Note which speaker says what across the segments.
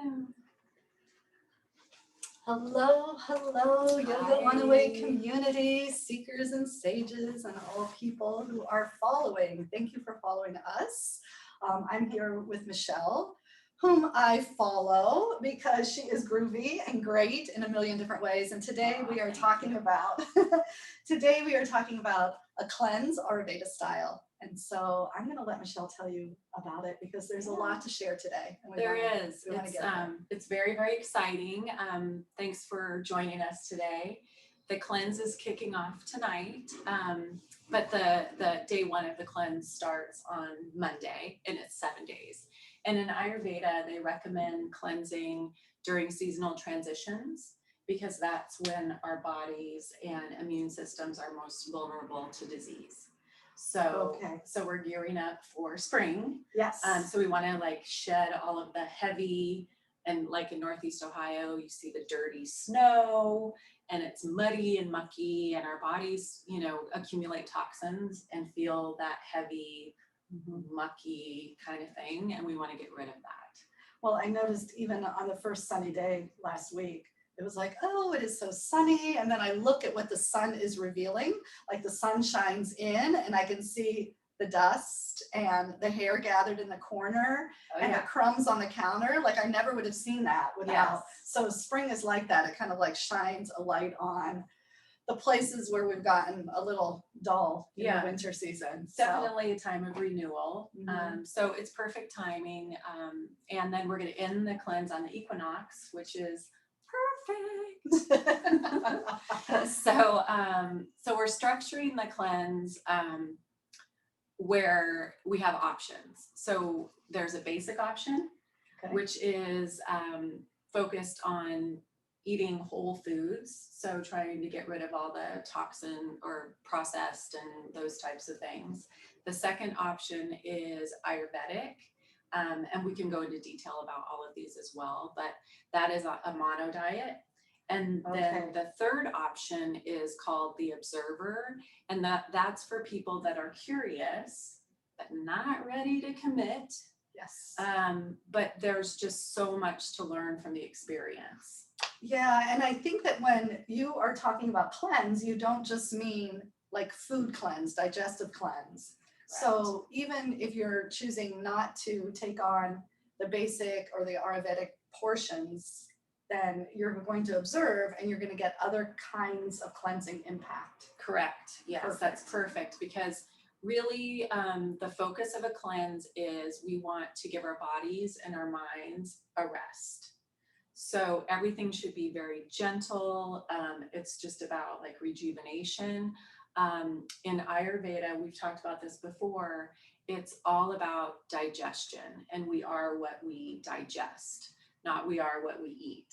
Speaker 1: Welcome.
Speaker 2: Hello, hello, Yoga
Speaker 1: Hi.
Speaker 2: Runaway community, seekers and sages, and all people who are following. Thank you for following us. I'm here with Michelle, whom I follow because she is groovy and great in a million different ways. And today we are talking about a cleanse Ayurveda style. And so I'm going to let Michelle tell you about it because there's a lot to share today. And
Speaker 1: It's very, very exciting. Thanks for joining us today. The cleanse is kicking off tonight, but the day one of the cleanse starts on Monday, and it's 7 days. And in Ayurveda, they recommend cleansing during seasonal transitions because that's when our bodies and immune systems are most vulnerable to disease. So we're gearing up for spring.
Speaker 2: Yes.
Speaker 1: So we want to shed all of the heavy, and like in Northeast Ohio, you see the dirty snow and it's muddy and mucky, and our bodies, accumulate toxins and feel that heavy, mucky kind of thing. And we want to get rid of that.
Speaker 2: Well, I noticed even on the first sunny day last week, it was like, oh, it is so sunny. And then I look at what the sun is revealing, like the sun shines in and I can see the dust and the hair gathered in the corner and the crumbs on the counter. Like I never would have seen that without. Yes. So spring is like that. It kind of shines a light on the places where we've gotten a little dull in the winter season.
Speaker 1: Definitely a time of renewal. So it's perfect timing. And then we're going to end the cleanse on the equinox, which is perfect. So we're structuring the cleanse where we have options. So there's a basic option, which is focused on eating whole foods. So trying to get rid of all the toxin or processed and those types of things. The second option is Ayurvedic. And we can go into detail about all of these as well, but that is a mono diet. And then the third option is called the observer. And that's for people that are curious, but not ready to commit.
Speaker 2: Yes.
Speaker 1: But there's just so much to learn from the experience.
Speaker 2: Yeah. And I think that when you are talking about cleanse, you don't just mean like food cleanse, digestive cleanse. So even if you're choosing not to take on the basic or the Ayurvedic portions, then you're going to observe and you're going to get other kinds of cleansing impact.
Speaker 1: Correct. Yes, that's perfect because really the focus of a cleanse is we want to give our bodies and our minds a rest. So everything should be very gentle. It's just about rejuvenation. In Ayurveda, we've talked about this before, it's all about digestion, and we are what we digest, not we are what we eat.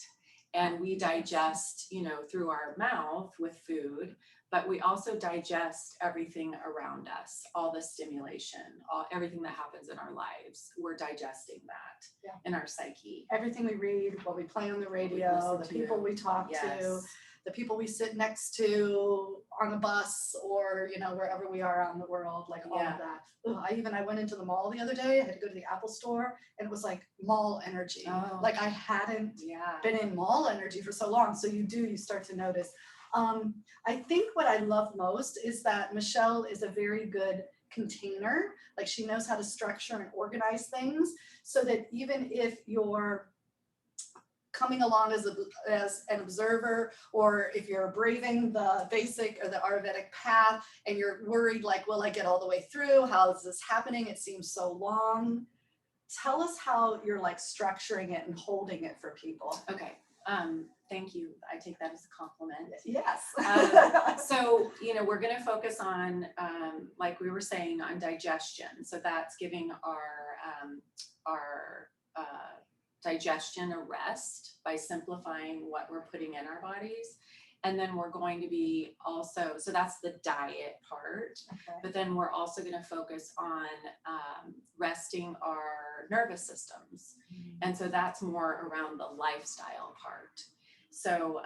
Speaker 1: And we digest, through our mouth with food, but we also digest everything around us, all the stimulation, everything that happens in our lives. We're digesting that in our psyche.
Speaker 2: Everything we read, what we play on the radio, the people we talk to, the people we sit next to on the bus or, wherever we are around the world, all of that. I went into the mall the other day. I had to go to the Apple store and it was like mall energy. I hadn't been in mall energy for so long. So you start to notice. I think what I love most is that Michelle is a very good container. She knows how to structure and organize things so that even if you're coming along as an observer, or if you're braving the basic or the Ayurvedic path and you're worried, will I get all the way through? How is this happening? It seems so long. Tell us how you're structuring it and holding it for people.
Speaker 1: Okay. Thank you. I take that as a compliment.
Speaker 2: Yes.
Speaker 1: So, we're going to focus on, like we were saying, on digestion. So that's giving our digestion a rest by simplifying what we're putting in our bodies. And then we're going to be also, so that's the diet part, but then we're also going to focus on resting our nervous systems. And so that's more around the lifestyle part. So,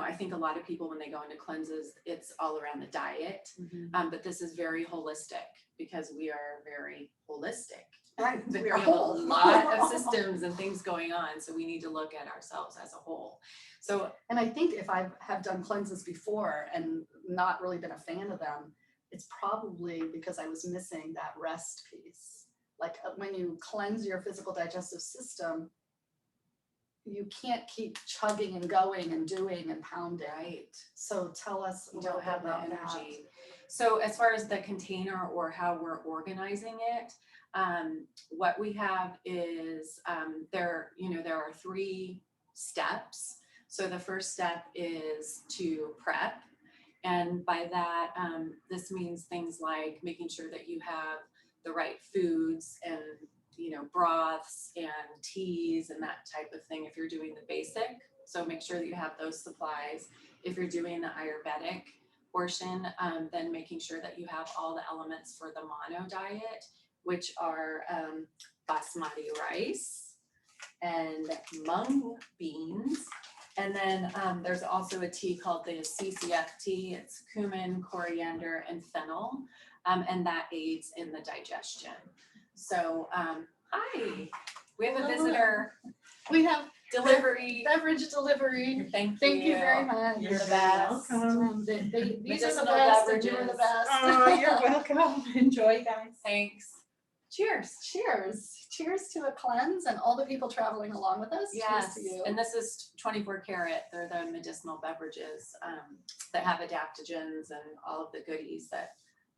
Speaker 1: I think a lot of people, when they go into cleanses, it's all around the diet, but this is very holistic because we are very holistic.
Speaker 2: Right,
Speaker 1: We
Speaker 2: we
Speaker 1: have
Speaker 2: are
Speaker 1: a
Speaker 2: whole.
Speaker 1: lot of systems and things going on, so we need to look at ourselves as a whole. So,
Speaker 2: And I think if I have done cleanses before and not really been a fan of them, it's probably because I was missing that rest piece. Like when you cleanse your physical digestive system, you can't keep chugging and going and doing and pounding.
Speaker 1: right,
Speaker 2: So tell us a
Speaker 1: you
Speaker 2: little
Speaker 1: don't
Speaker 2: bit
Speaker 1: have the
Speaker 2: about that.
Speaker 1: energy. So as far as the container or how we're organizing it, what we have is there are 3 steps. So the first step is to prep. And by that, this means things like making sure that you have the right foods and, broths and teas and that type of thing if you're doing the basic. So make sure that you have those supplies. If you're doing the Ayurvedic portion, then making sure that you have all the elements for the mono diet, which are basmati rice and mung beans. And then there's also a tea called the CCF tea. It's cumin, coriander, and fennel, and that aids in the digestion. So, hi, we have a visitor.
Speaker 2: We have
Speaker 1: Delivery.
Speaker 2: beverage delivery.
Speaker 1: Thank
Speaker 2: Thank you very much.
Speaker 1: You're the best.
Speaker 3: Welcome.
Speaker 2: These are the
Speaker 1: Medicinal
Speaker 2: best, and you are the
Speaker 1: beverages.
Speaker 2: best.
Speaker 3: Oh, you're welcome. Enjoy, guys.
Speaker 1: Thanks. Cheers.
Speaker 2: Cheers. Cheers to a cleanse and all the people traveling along with us.
Speaker 1: Yes,
Speaker 2: Cheers to you.
Speaker 1: and this is 24 karat. They're the medicinal beverages that have adaptogens and all of the goodies that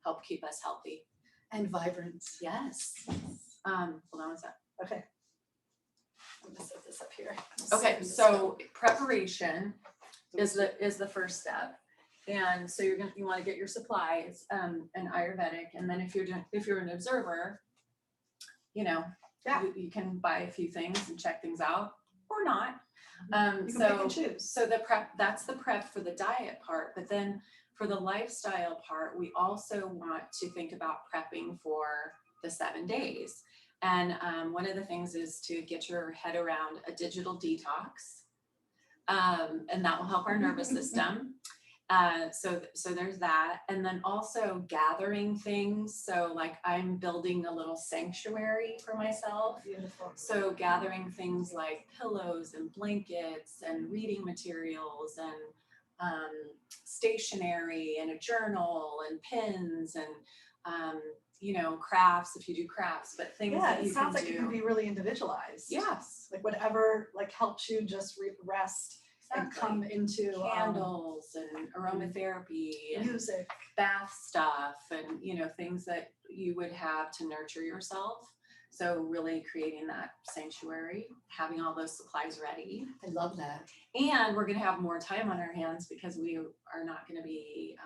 Speaker 1: help keep us healthy.
Speaker 2: And vibrant.
Speaker 1: Yes. Hold on one sec.
Speaker 2: Okay. I'm gonna set this up here.
Speaker 1: Okay, so preparation is the first step. And so you want to get your supplies, and Ayurvedic, and then if you're an observer,
Speaker 2: Yeah.
Speaker 1: you can buy a few things and check things out or not.
Speaker 2: You can pick and choose.
Speaker 1: So the prep, that's the prep for the diet part, but then for the lifestyle part, we also want to think about prepping for the 7 days. And one of the things is to get your head around a digital detox, and that will help our nervous system. So there's that. And then also gathering things. So like I'm building a little sanctuary for myself.
Speaker 2: Beautiful.
Speaker 1: So gathering things like pillows and blankets and reading materials and stationery and a journal and pins and crafts if you do crafts, but things
Speaker 2: Yeah,
Speaker 1: that
Speaker 2: it
Speaker 1: you
Speaker 2: sounds
Speaker 1: can
Speaker 2: like
Speaker 1: do.
Speaker 2: it can be really individualized.
Speaker 1: Yes,
Speaker 2: Like whatever helps you just rest and come into
Speaker 1: candles and aromatherapy and
Speaker 2: music.
Speaker 1: bath stuff and things that you would have to nurture yourself. So really creating that sanctuary, having all those supplies ready.
Speaker 2: I love that.
Speaker 1: And we're going to have more time on our hands because we are not going to be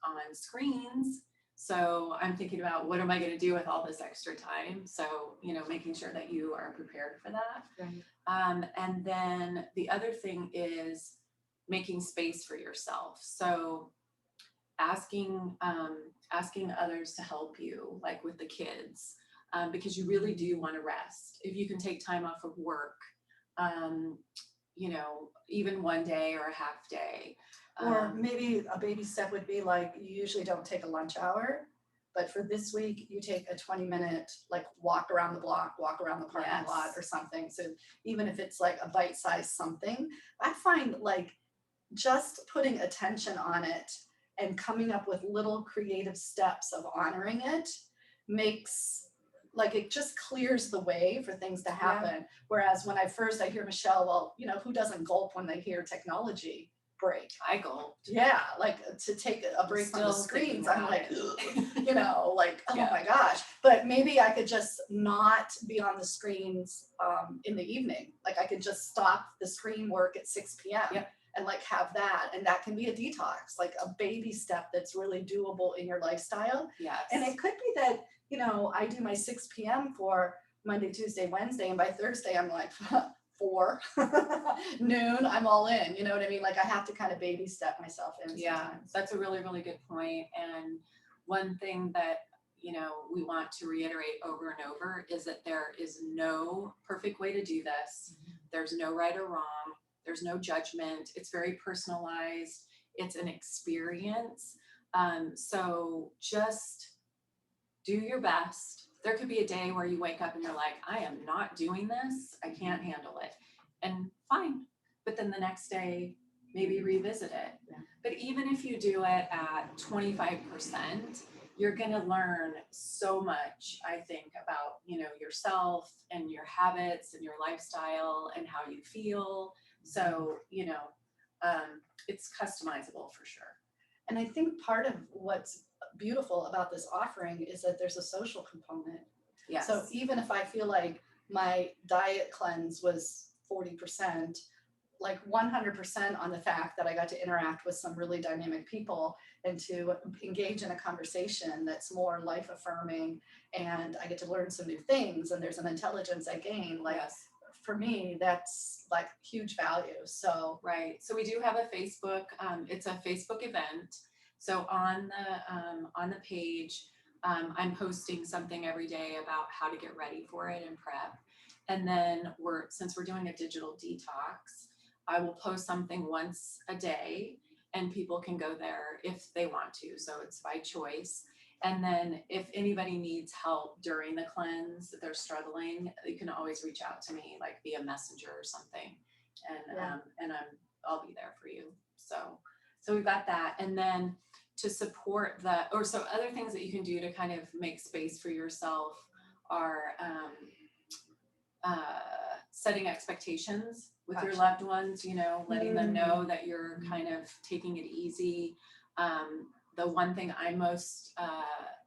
Speaker 1: on screens. So I'm thinking about what am I going to do with all this extra time? So, making sure that you are prepared for that.
Speaker 2: Right.
Speaker 1: And then the other thing is making space for yourself. So asking others to help you, like with the kids, because you really do want to rest. If you can take time off of work, even one day or a half day.
Speaker 2: Or maybe a baby step would be like, you usually don't take a lunch hour, but for this week, you take a 20-minute walk around the block, walk around the parking lot or something. So even if it's like a bite-sized something, I find just putting attention on it and coming up with little creative steps of honoring it makes it just clears the way for things to happen. Yeah. Whereas when I hear Michelle, well, who doesn't gulp when they hear technology break?
Speaker 1: I gulped.
Speaker 2: Yeah, to take a break from the screens, I'm oh
Speaker 1: Yeah.
Speaker 2: my gosh. But maybe I could just not be on the screens in the evening. I could just stop the screen work at 6 p.m.
Speaker 1: Yep.
Speaker 2: And have that, and that can be a detox, a baby step that's really doable in your lifestyle.
Speaker 1: Yes.
Speaker 2: And it could be that I do my 6 p.m. for Monday, Tuesday, Wednesday, and by Thursday I'm 4 noon, I'm all in. You know what I mean? I have to kind of baby step myself in.
Speaker 1: Yeah,
Speaker 2: sometimes.
Speaker 1: that's a really, really good point. And one thing that we want to reiterate over and over is that there is no perfect way to do this. Mm-hmm. There's no right or wrong. There's no judgment. It's very personalized. It's an experience. So just do your best. there could be a day where you wake up and you're like, I am not doing this. I can't handle it. And fine. But then the next day, maybe revisit it.
Speaker 2: Yeah.
Speaker 1: But even if you do it at 25%, you're going to learn so much, I think, about, yourself and your habits and your lifestyle and how you feel. So, it's customizable for sure.
Speaker 2: And I think part of what's beautiful about this offering is that there's a social component.
Speaker 1: Yes.
Speaker 2: So even if I feel like my diet cleanse was 40%, like 100% on the fact that I got to interact with some really dynamic people and to engage in a conversation that's more life affirming, and I get to learn some new things, and there's an intelligence I gain. Like,
Speaker 1: yes.
Speaker 2: For me, that's like huge value. So
Speaker 1: right. So we do have a Facebook. It's a Facebook event. So on the page, I'm posting something every day about how to get ready for it and prep. And then since we're doing a digital detox, I will post something once a day, and people can go there if they want to. So it's by choice. And then if anybody needs help during the cleanse, if they're struggling, you can always reach out to me, like via messenger or something. And I'll be there for you. So we've got that. And then to support so other things that you can do to kind of make space for yourself are setting expectations with your loved ones, letting them know that you're kind of taking it easy. The one thing I'm most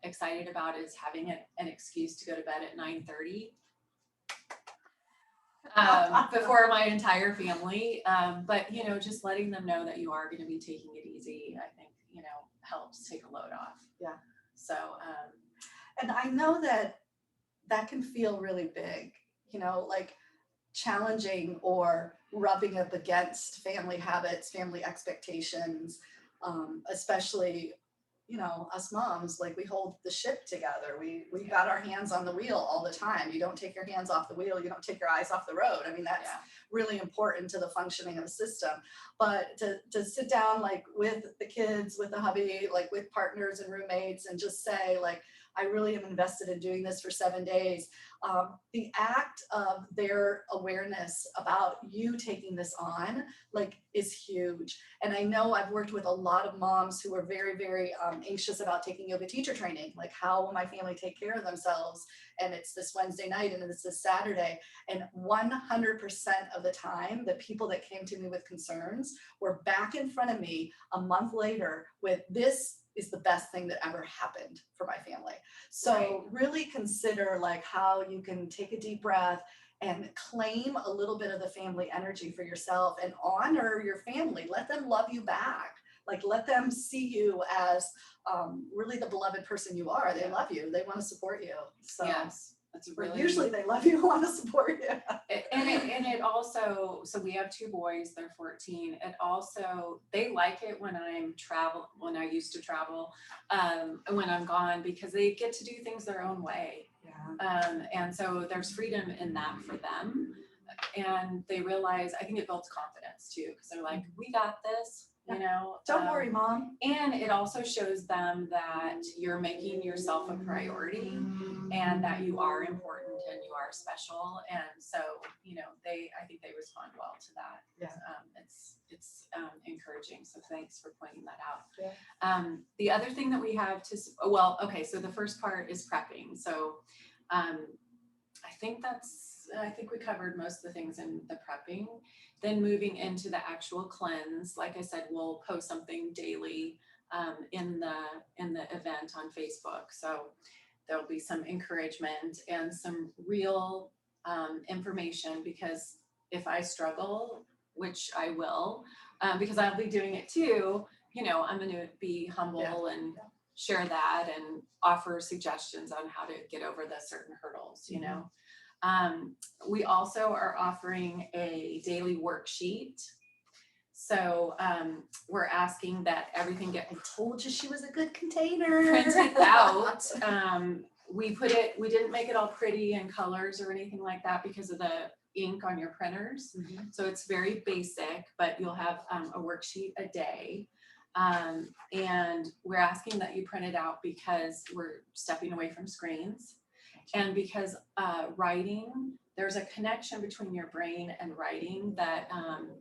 Speaker 1: excited about is having an excuse to go to bed at 9:30 before my entire family. But, just letting them know that you are going to be taking it easy, I think, helps take a load off.
Speaker 2: Yeah.
Speaker 1: So,
Speaker 2: and I know that can feel really big, like challenging or rubbing up against family habits, family expectations, especially, us moms, like we hold the ship together. We got our hands on the wheel all the time. You don't take your hands off the wheel. You don't take your eyes off the road. I mean, that's really important to the functioning of the system. But to sit down like with the kids, with the hubby, like with partners and roommates, and just say like, I really am invested in doing this for 7 days. The act of their awareness about you taking this on, like, is huge. And I know I've worked with a lot of moms who are very, very anxious about taking yoga teacher training. Like, how will my family take care of themselves? And it's this Wednesday night and it's this Saturday. And 100% of the time, the people that came to me with concerns were back in front of me a month later with, this is the best thing that ever happened for my family. So really consider like how you can take a deep breath and claim a little bit of the family energy for yourself and honor your family. Let them love you back. Like, let them see you as really the beloved person you are. They love you. They want to support you. So
Speaker 1: yes. That's really,
Speaker 2: usually they love you and want to support you.
Speaker 1: And it also, so we have 2 boys, they're 14. It also, they like it when when I used to travel, and when I'm gone, because they get to do things their own way.
Speaker 2: Yeah.
Speaker 1: And so there's freedom in that for them. And they realize, I think it builds confidence too, because they're like, we got this.
Speaker 2: Don't worry, Mom.
Speaker 1: And it also shows them that you're making yourself a priority and that you are important and you are special. And so, I think they respond well to that.
Speaker 2: Yeah.
Speaker 1: It's encouraging. So thanks for pointing that out.
Speaker 2: Yeah.
Speaker 1: The other thing that we have so the first part is prepping. So I think we covered most of the things in the prepping. Then moving into the actual cleanse, like I said, we'll post something daily in the event on Facebook. So there'll be some encouragement and some real information, because if I struggle, which I will, because I'll be doing it too, I'm going to be humble and share that and offer suggestions on how to get over the certain hurdles, We also are offering a daily worksheet. So we're asking that everything get
Speaker 2: I told you she was a good container.
Speaker 1: printed out. We didn't make it all pretty in colors or anything like that because of the ink on your printers.
Speaker 2: Mm-hmm.
Speaker 1: So it's very basic, but you'll have a worksheet a day. And we're asking that you print it out because we're stepping away from screens. And because writing, there's a connection between your brain and writing that,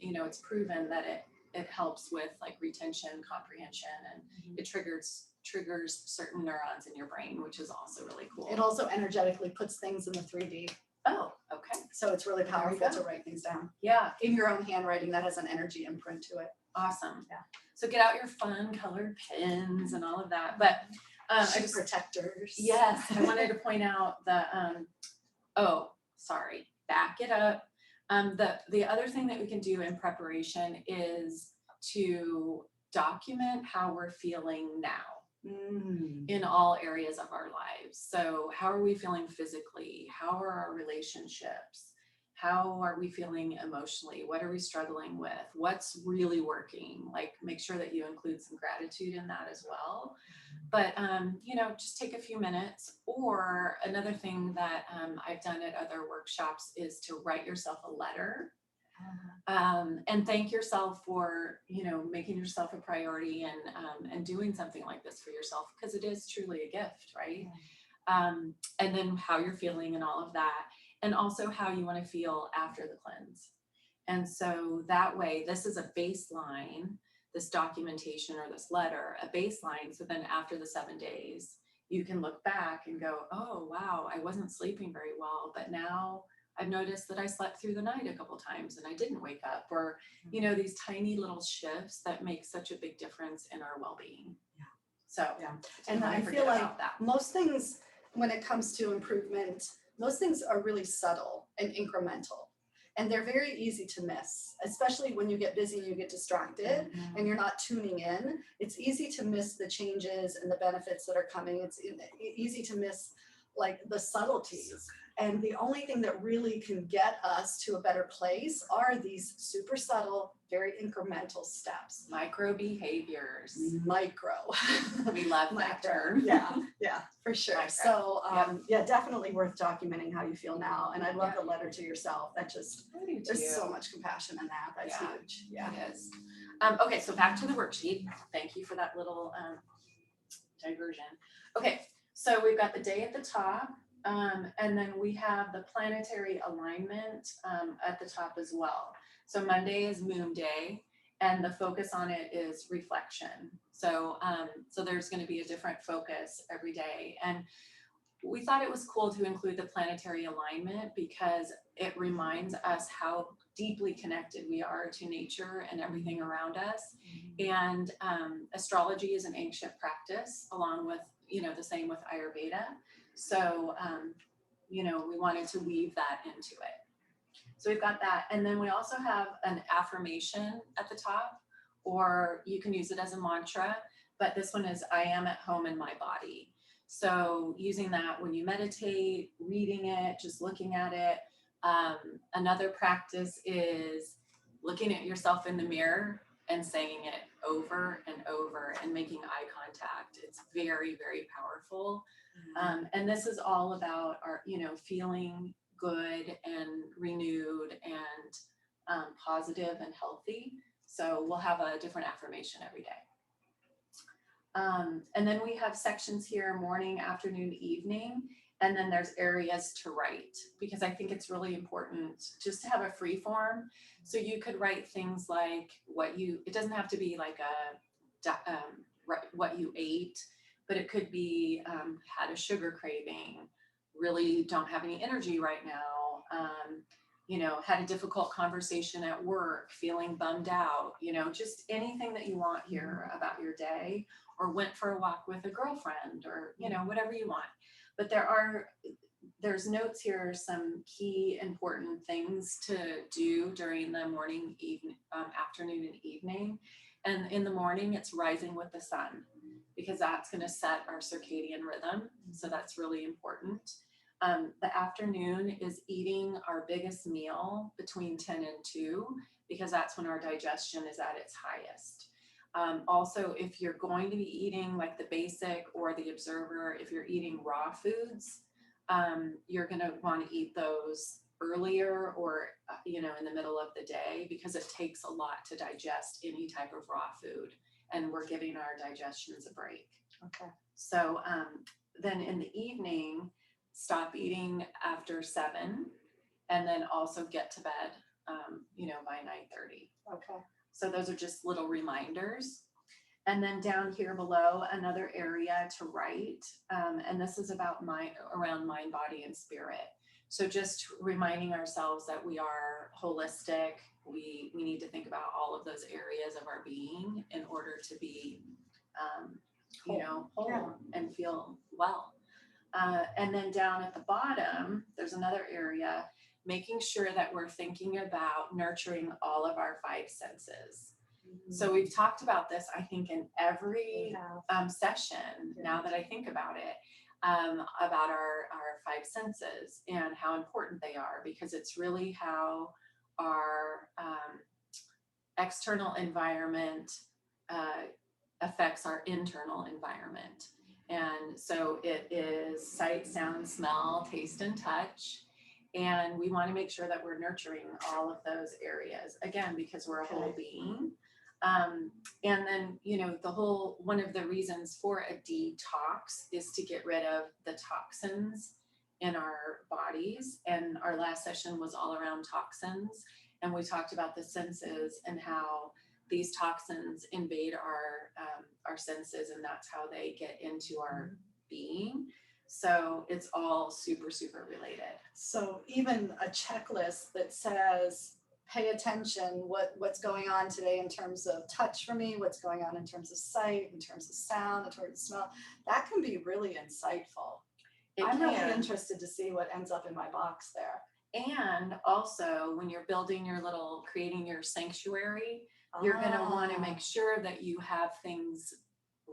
Speaker 1: it's proven that it helps with like retention, comprehension, and it triggers certain neurons in your brain, which is also really cool.
Speaker 2: It also energetically puts things in the 3D.
Speaker 1: Oh, okay.
Speaker 2: So it's really
Speaker 1: There we
Speaker 2: powerful
Speaker 1: go.
Speaker 2: to write things down
Speaker 1: Yeah,
Speaker 2: in your own handwriting that has an energy imprint to it.
Speaker 1: awesome.
Speaker 2: Yeah.
Speaker 1: So get out your fun colored pens and all of that. But I
Speaker 2: Sheet
Speaker 1: just,
Speaker 2: protectors.
Speaker 1: yes, I wanted to point out the, back it up. The other thing that we can do in preparation is to document how we're feeling now in all areas of our lives. So how are we feeling physically? How are our relationships? How are we feeling emotionally? What are we struggling with? What's really working? Like, make sure that you include some gratitude in that as well. But, just take a few minutes. Or another thing that I've done at other workshops is to write yourself a letter and thank yourself for, making yourself a priority and doing something like this for yourself, because it is truly a gift, right? And then how you're feeling and all of that, and also how you want to feel after the cleanse. And so that way, this is a baseline, this documentation or this letter, a baseline. So then after the 7 days, you can look back and go, oh, wow, I wasn't sleeping very well, but now I've noticed that I slept through the night a couple times and I didn't wake up, or, these tiny little shifts that make such a big difference in our well-being.
Speaker 2: Yeah.
Speaker 1: So,
Speaker 2: Yeah. And I
Speaker 1: forget
Speaker 2: feel like
Speaker 1: about that.
Speaker 2: most things, when it comes to improvement, most things are really subtle and incremental. And they're very easy to miss, especially when you get busy and you get distracted and you're not tuning in. It's easy to miss the changes and the benefits that are coming. It's easy to miss like the subtleties. And the only thing that really can get us to a better place are these super subtle, very incremental steps.
Speaker 1: Micro behaviors.
Speaker 2: Micro.
Speaker 1: We love that term.
Speaker 2: Yeah, for sure.
Speaker 1: Micro.
Speaker 2: So definitely worth documenting how you feel now. And I love the letter to yourself. That just, there's so much compassion in that. That's huge. Yeah.
Speaker 1: It is. Okay, so back to the worksheet. Thank you for that little diversion. Okay, so we've got the day at the top. And then we have the planetary alignment at the top as well. So Monday is Moon Day, and the focus on it is reflection. So there's going to be a different focus every day. And we thought it was cool to include the planetary alignment because it reminds us how deeply connected we are to nature and everything around us. And astrology is an ancient practice, along with, the same with Ayurveda. So, we wanted to weave that into it. So we've got that. And then we also have an affirmation at the top, or you can use it as a mantra, but this one is, I am at home in my body. So using that when you meditate, reading it, just looking at it. Another practice is looking at yourself in the mirror and saying it over and over and making eye contact. It's very, very powerful. And this is all about our, feeling good and renewed and positive and healthy. So we'll have a different affirmation every day. And then we have sections here, morning, afternoon, evening, and then there's areas to write, because I think it's really important just to have a free form. So you could write things like it doesn't have to be like what you ate, but it could be had a sugar craving, really don't have any energy right now, had a difficult conversation at work, feeling bummed out, just anything that you want here about your day, or went for a walk with a girlfriend, or, whatever you want. But there's notes here, some key important things to do during the morning, afternoon, and evening. And in the morning, it's rising with the sun, because that's going to set our circadian rhythm. So that's really important. The afternoon is eating our biggest meal between 10 and 2, because that's when our digestion is at its highest. Also, if you're going to be eating like the basic or the observer, if you're eating raw foods, you're going to want to eat those earlier or, in the middle of the day, because it takes a lot to digest any type of raw food, and we're giving our digestions a break.
Speaker 2: Okay.
Speaker 1: So then in the evening, stop eating after 7, and then also get to bed, by 9:30.
Speaker 2: Okay.
Speaker 1: So those are just little reminders. And then down here below, another area to write, and this is about around mind, body, and spirit. So just reminding ourselves that we are holistic. We need to think about all of those areas of our being in order to be, whole and feel well. And then down at the bottom, there's another area, making sure that we're thinking about nurturing all of our 5 senses. So we've talked about this, I think, in every session, now that I think about it, about our 5 senses and how important they are, because it's really how our external environment affects our internal environment. And so it is sight, sound, smell, taste, and touch. And we want to make sure that we're nurturing all of those areas, again, because we're a whole being. And then, one of the reasons for a detox is to get rid of the toxins in our bodies. And our last session was all around toxins. And we talked about the senses and how these toxins invade our senses, and that's how they get into our being. So it's all super, super related.
Speaker 2: So even a checklist that says, pay attention, what's going on today in terms of touch for me, what's going on in terms of sight, in terms of sound, in terms of smell, that can be really insightful. I'm really interested to see what ends up in my box there.
Speaker 1: And also, when you're building creating your sanctuary, you're going to want to make sure that you have things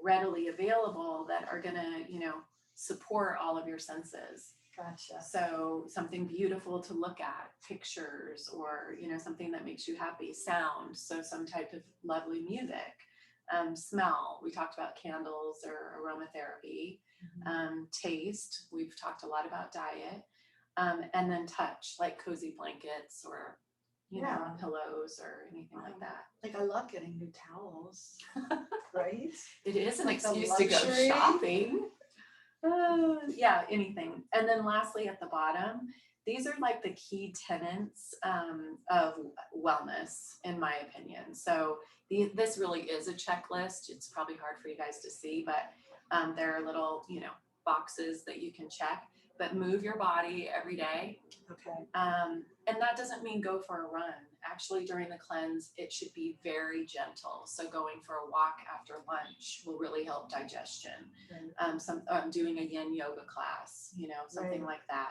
Speaker 1: readily available that are going to, support all of your senses.
Speaker 2: Gotcha.
Speaker 1: So something beautiful to look at, pictures, or, something that makes you happy, sound. So some type of lovely music, smell. We talked about candles or aromatherapy, taste. We've talked a lot about diet, and then touch, like cozy blankets or, pillows or anything like that.
Speaker 2: Like I love getting new towels, right?
Speaker 1: It is an
Speaker 2: Like
Speaker 1: excuse to go shopping. Anything. And then lastly, at the bottom, these are like the key tenets of wellness, in my opinion. So this really is a checklist. It's probably hard for you guys to see, but there are little, boxes that you can check. But move your body every day.
Speaker 2: Okay.
Speaker 1: And that doesn't mean go for a run. Actually, during the cleanse, it should be very gentle. So going for a walk after lunch will really help digestion. Right. Doing a yin yoga class, something like that.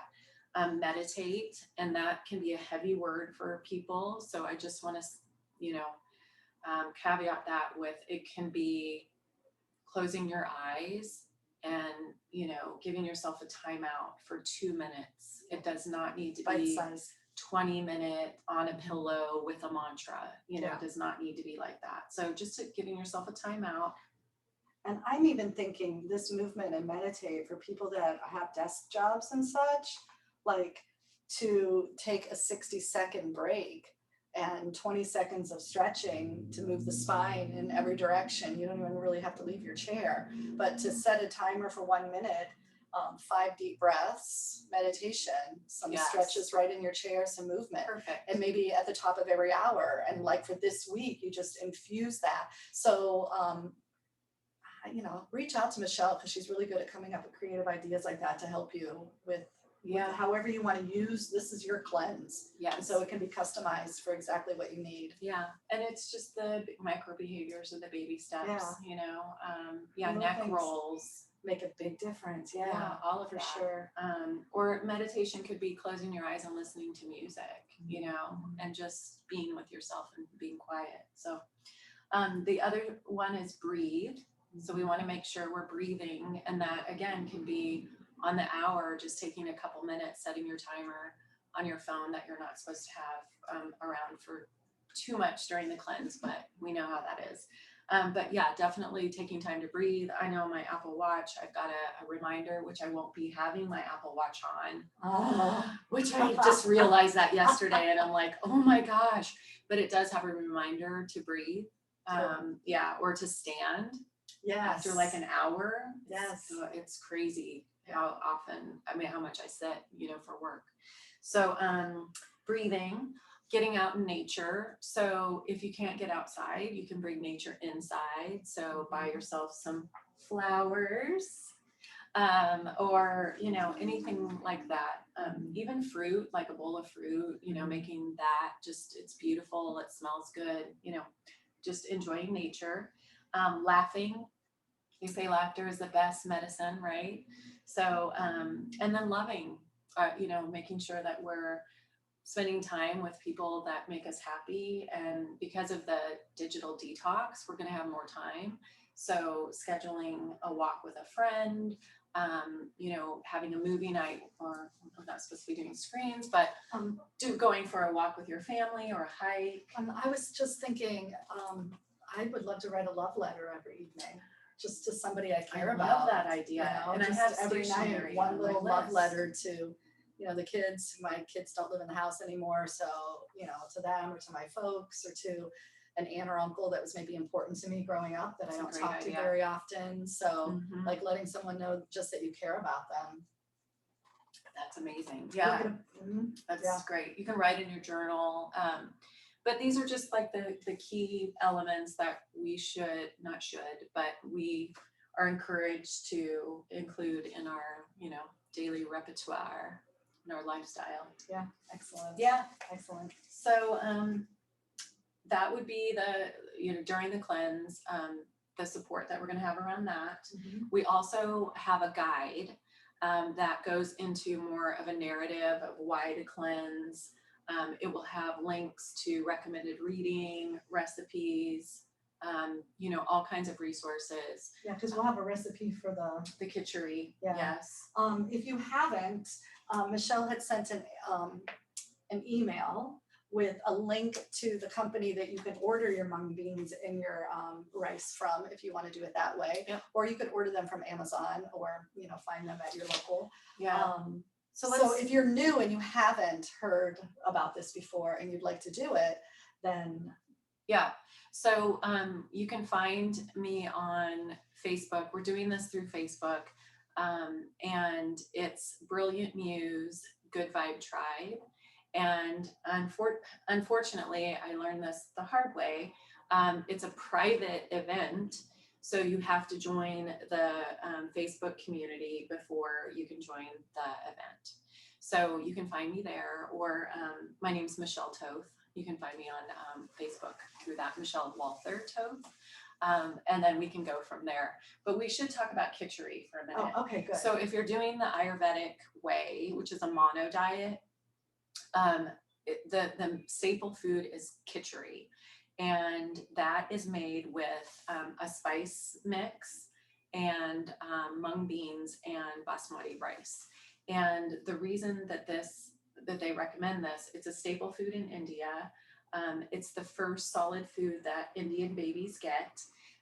Speaker 1: Meditate, and that can be a heavy word for people. So I just want to, caveat that with, it can be closing your eyes and, giving yourself a timeout for 2 minutes. It does not need to be 20-minute on a pillow with a mantra, it does not need to be like that. So just giving yourself a timeout.
Speaker 2: And I'm even thinking this movement and meditate for people that have desk jobs and such, like to take a 60-second break and 20 seconds of stretching to move the spine in every direction. You don't even really have to leave your chair, but to set a timer for 1 minute, 5 deep breaths, meditation, some stretches right in your chair, some movement.
Speaker 1: Perfect.
Speaker 2: And maybe at the top of every hour. And like for this week, you just infuse that. So, reach out to Michelle, because she's really good at coming up with creative ideas like that to help you with however you want to use. This is your cleanse. And so it can be customized for exactly what you need.
Speaker 1: Yeah. And it's just the micro behaviors or the baby steps, neck rolls.
Speaker 2: Make a big difference.
Speaker 1: All of
Speaker 2: for
Speaker 1: that.
Speaker 2: Sure.
Speaker 1: Or meditation could be closing your eyes and listening to music, and just being with yourself and being quiet. So the other one is breathe. So we want to make sure we're breathing, and that again can be on the hour, just taking a couple minutes, setting your timer on your phone that you're not supposed to have around for too much during the cleanse, but we know how that is. But definitely taking time to breathe. I know my Apple Watch, I've got a reminder, which I won't be having my Apple Watch on, which I just realized that yesterday, and I'm like, oh my gosh, but it does have a reminder to breathe, or to stand after like an hour.
Speaker 2: Yes.
Speaker 1: So it's crazy how often, I mean, how much I sit, for work. So, breathing, getting out in nature. So if you can't get outside, you can bring nature inside. So buy yourself some flowers, or, anything like that. Even fruit, like a bowl of fruit, making that it's beautiful, it smells good, just enjoying nature. Laughing, they say laughter is the best medicine, right? So, and then loving, making sure that we're spending time with people that make us happy. And because of the digital detox, we're going to have more time. So scheduling a walk with a friend, having a movie night, or I'm not supposed to be doing screens, but going for a walk with your family or a hike.
Speaker 2: I was just thinking, I would love to write a love letter every evening, just to somebody I care about.
Speaker 1: I love that idea.
Speaker 2: And I have every night one little love letter to, the kids. My kids don't live in the house anymore, so, to them or to my folks or to an aunt or uncle that was maybe important to me growing up that I don't talk to very often. So like letting someone know just that you care about them.
Speaker 1: That's amazing. Yeah, that's great. You can write in your journal. But these are just like the key elements that we but we are encouraged to include in our, daily repertoire, in our lifestyle.
Speaker 2: Yeah, excellent.
Speaker 1: Yeah,
Speaker 2: excellent.
Speaker 1: So that would be during the cleanse, the support that we're going to have around that. We also have a guide that goes into more of a narrative of why to cleanse. It will have links to recommended reading, recipes, all kinds of resources.
Speaker 2: Yeah, because we'll have a recipe for the
Speaker 1: kitchery.
Speaker 2: Yeah.
Speaker 1: Yes.
Speaker 2: If you haven't, Michelle had sent an email with a link to the company that you can order your mung beans and your rice from if you want to do it that way.
Speaker 1: Yep.
Speaker 2: Or you could order them from Amazon or, find them at your local.
Speaker 1: Yeah.
Speaker 2: So if you're new and you haven't heard about this before and you'd like to do it, then.
Speaker 1: Yeah. So you can find me on Facebook. We're doing this through Facebook. And it's Brilliant Muse, Good Vibe Tribe. And unfortunately, I learned this the hard way. It's a private event, so you have to join the Facebook community before you can join the event. So you can find me there, or my name's Michelle Toth. You can find me on Facebook through that, Michelle Walther Toth. And then we can go from there. But we should talk about kitchery for a minute.
Speaker 2: Oh, okay, good.
Speaker 1: So if you're doing the Ayurvedic way, which is a mono diet, the staple food is kitchery, and that is made with a spice mix and mung beans and basmati rice. And the reason that they recommend this, it's a staple food in India. It's the first solid food that Indian babies get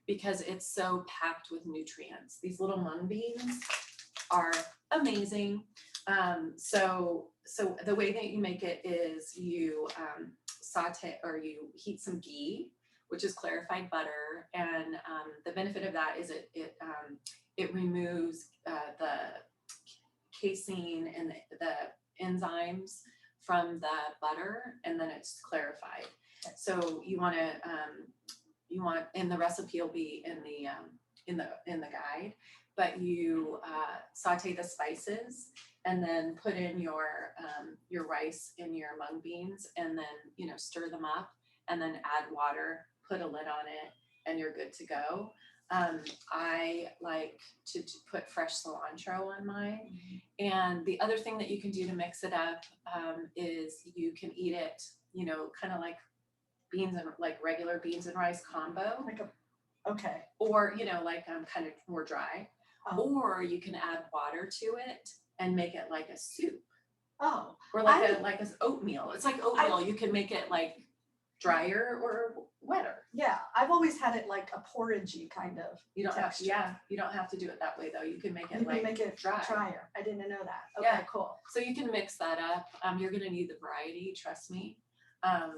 Speaker 1: because it's so packed with nutrients. These little mung beans are amazing. So the way that you make it is you saute, or you heat some ghee, which is clarified butter, and the benefit of that is it removes the casein and the enzymes from the butter, and then it's clarified. So you want, and the recipe will be in the guide, but you saute the spices and then put in your rice and your mung beans, and then stir them up, and then add water, put a lid on it, and you're good to go. I like to put fresh cilantro on mine. And the other thing that you can do to mix it up is you can eat it, kind of like beans and like regular beans and rice combo.
Speaker 2: Okay.
Speaker 1: Or, like kind of more dry. Or you can add water to it and make it like a soup.
Speaker 2: Oh.
Speaker 1: Or like an oatmeal. It's like oatmeal. You can make it like drier or wetter.
Speaker 2: Yeah, I've always had it like a porridgey kind of.
Speaker 1: You don't
Speaker 2: texture.
Speaker 1: you don't have to do it that way though. You can make it
Speaker 2: drier. I didn't know that. Okay,
Speaker 1: yeah.
Speaker 2: Cool.
Speaker 1: So you can mix that up. You're gonna need the variety, trust me.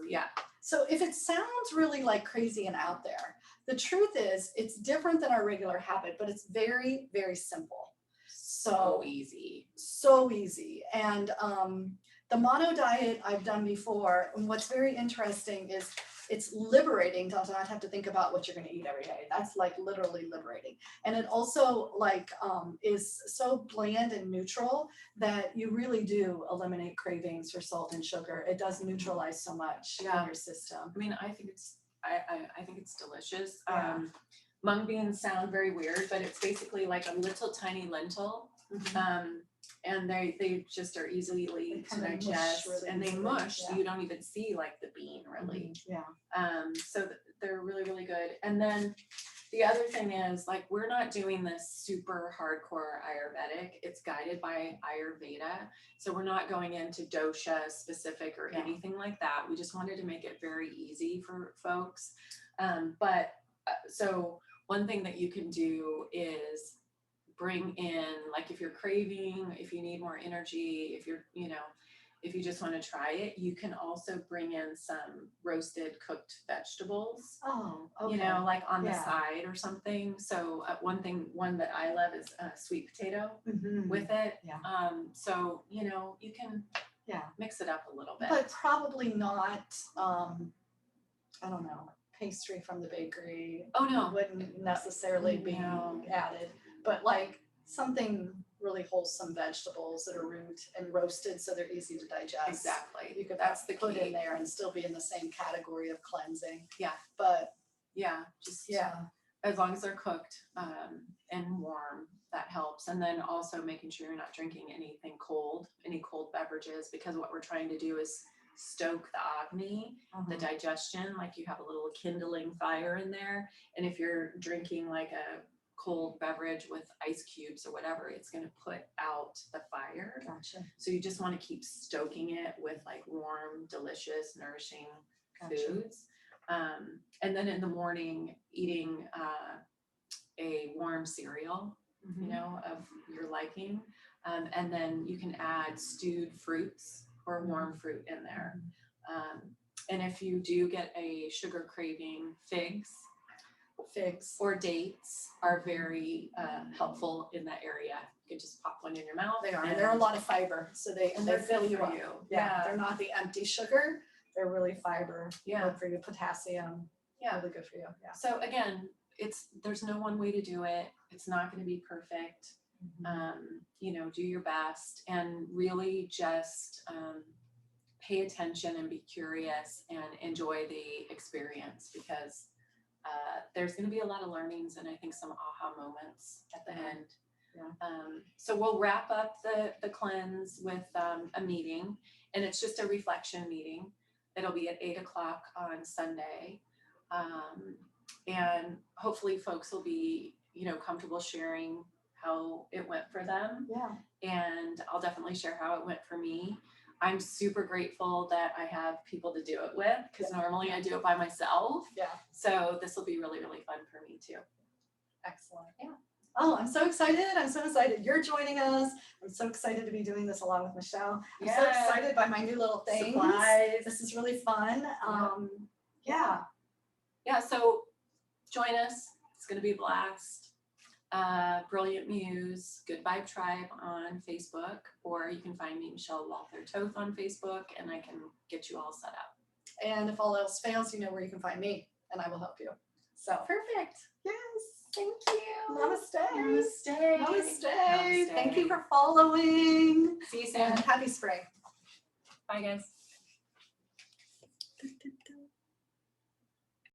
Speaker 1: Yeah.
Speaker 2: So if it sounds really like crazy and out there, the truth is it's different than our regular habit, but it's very, very simple.
Speaker 1: so easy.
Speaker 2: So easy. And the mono diet I've done before, and what's very interesting is it's liberating to not have to think about what you're going to eat every day. That's like literally liberating. And it also like is so bland and neutral that you really do eliminate cravings for salt and sugar. It does neutralize so much in your system.
Speaker 1: I mean, I think it's delicious.
Speaker 2: Yeah.
Speaker 1: Mung beans sound very weird, but it's basically like a little tiny lentil. And they just are easily to digest,
Speaker 2: really
Speaker 1: and they
Speaker 2: easily,
Speaker 1: mush, so
Speaker 2: yeah.
Speaker 1: you don't even see like the bean really.
Speaker 2: Yeah.
Speaker 1: So they're really, really good. And then the other thing is, like, we're not doing this super hardcore Ayurvedic. It's guided by Ayurveda. So we're not going into dosha specific or anything like that. We just wanted to make it very easy for folks. So one thing that you can do is bring in, like, if you're craving, if you need more energy, if you're, if you just want to try it, you can also bring in some roasted cooked vegetables.
Speaker 2: Oh, okay.
Speaker 1: Like on the side or something. So one that I love is sweet potato with it.
Speaker 2: Yeah.
Speaker 1: So, you can mix it up a little bit.
Speaker 2: But probably not, I don't know, pastry from the bakery.
Speaker 1: Oh, no.
Speaker 2: Wouldn't necessarily be added, but like something really wholesome, vegetables that are root and roasted so they're easy to digest.
Speaker 1: Exactly.
Speaker 2: You could
Speaker 1: That's the
Speaker 2: put
Speaker 1: key.
Speaker 2: in there and still be in the same category of cleansing.
Speaker 1: Yeah.
Speaker 2: But
Speaker 1: as long as they're cooked and warm, that helps. And then also making sure you're not drinking anything cold, any cold beverages, because what we're trying to do is stoke the agni, the digestion, like you have a little kindling fire in there. And if you're drinking like a cold beverage with ice cubes or whatever, it's going to put out the fire.
Speaker 2: Gotcha.
Speaker 1: So you just want to keep stoking it with like warm, delicious, nourishing foods. And then in the morning, eating a warm cereal, of your liking. And then you can add stewed fruits or warm fruit in there. And if you do get a sugar craving, figs or dates are very helpful in that area. You can just pop one in your mouth.
Speaker 2: They are. And they're a lot of fiber, so they fill you up.
Speaker 1: Yeah.
Speaker 2: They're not the empty sugar. They're really fiber.
Speaker 1: Yeah.
Speaker 2: Good for you. Potassium.
Speaker 1: Yeah.
Speaker 2: Really good for you. Yeah.
Speaker 1: So again, there's no one way to do it. It's not going to be perfect. Do your best and really just pay attention and be curious and enjoy the experience, because there's going to be a lot of learnings and I think some aha moments at the end. Yeah. So we'll wrap up the cleanse with a meeting, and it's just a reflection meeting. It'll be at 8:00 on Sunday. And hopefully folks will be, comfortable sharing how it went for them.
Speaker 2: Yeah.
Speaker 1: And I'll definitely share how it went for me. I'm super grateful that I have people to do it with, because normally I do it by myself.
Speaker 2: Yeah.
Speaker 1: So this will be really, really fun for me too.
Speaker 2: Excellent. Yeah. Oh, I'm so excited. I'm so excited you're joining us. I'm so excited to be doing this along with Michelle. I'm so excited by my new little things.
Speaker 1: Supplies.
Speaker 2: This is really fun.
Speaker 1: Yeah, so join us. It's going to be a blast. Brilliant Muse, Good Vibe Tribe on Facebook, or you can find me, Michelle Walther Toth, on Facebook, and I can get you all set up.
Speaker 2: And if all else fails, you know where you can find me, and I will help you. So
Speaker 1: perfect.
Speaker 2: Yes.
Speaker 1: Thank you.
Speaker 2: Namaste.
Speaker 1: Namaste.
Speaker 2: Namaste.
Speaker 1: Namaste.
Speaker 2: Thank you for following.
Speaker 1: See you soon.
Speaker 2: And happy spring.
Speaker 1: Bye, guys.